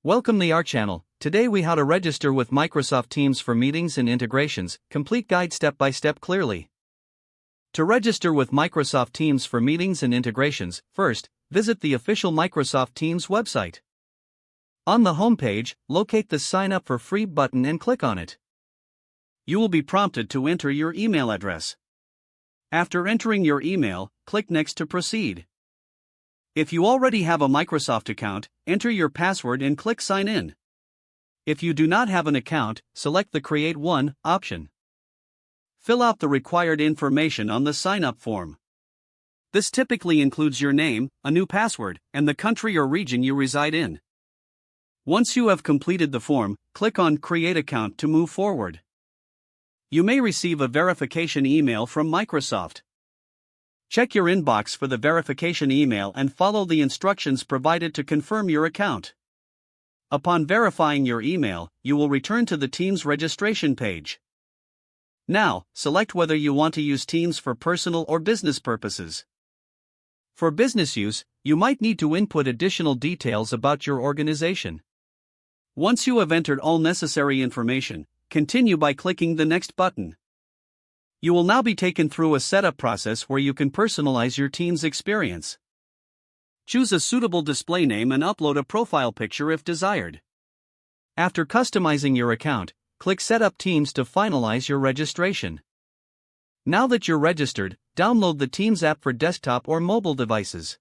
Welcome to our channel. Today we how to register with Microsoft Teams for meetings and integrations, complete guide step by step clearly. To register with Microsoft Teams for meetings and integrations, first, visit the official Microsoft Teams website. On the home page, locate the Sign Up for Free button and click on it. You will be prompted to enter your email address. After entering your email, click Next to proceed. If you already have a Microsoft account, enter your password and click Sign In. If you do not have an account, select the Create One option. Fill out the required information on the sign-up form. This typically includes your name, a new password, and the country or region you reside in. Once you have completed the form, click on Create Account to move forward. You may receive a verification email from Microsoft. Check your inbox for the verification email and follow the instructions provided to confirm your account. Upon verifying your email, you will return to the Teams registration page. Now, select whether you want to use Teams for personal or business purposes. For business use, you might need to input additional details about your organization. Once you have entered all necessary information, continue by clicking the Next button. You will now be taken through a setup process where you can personalize your Teams experience. Choose a suitable display name and upload a profile picture if desired. After customizing your account, click Set up Teams to finalize your registration. Now that you're registered, download the Teams app for desktop or mobile devices.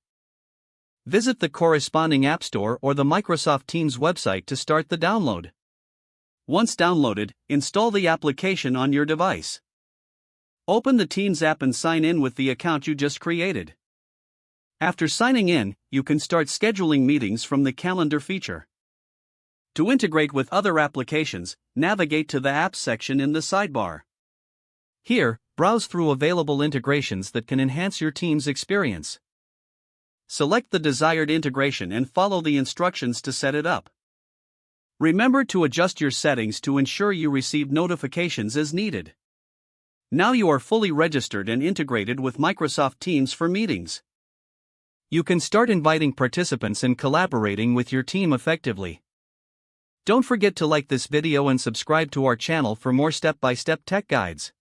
Visit the corresponding App Store or the Microsoft Teams website to start the download. Once downloaded, install the application on your device. Open the Teams app and sign in with the account you just created. After signing in, you can start scheduling meetings from the calendar feature. To integrate with other applications, navigate to the Apps section in the sidebar. Here, browse through available integrations that can enhance your Teams experience. Select the desired integration and follow the instructions to set it up. Remember to adjust your settings to ensure you receive notifications as needed. Now you are fully registered and integrated with Microsoft Teams for meetings. You can start inviting participants and collaborating with your team effectively. Don't forget to like this video and subscribe to our channel for more step-by-step tech guides.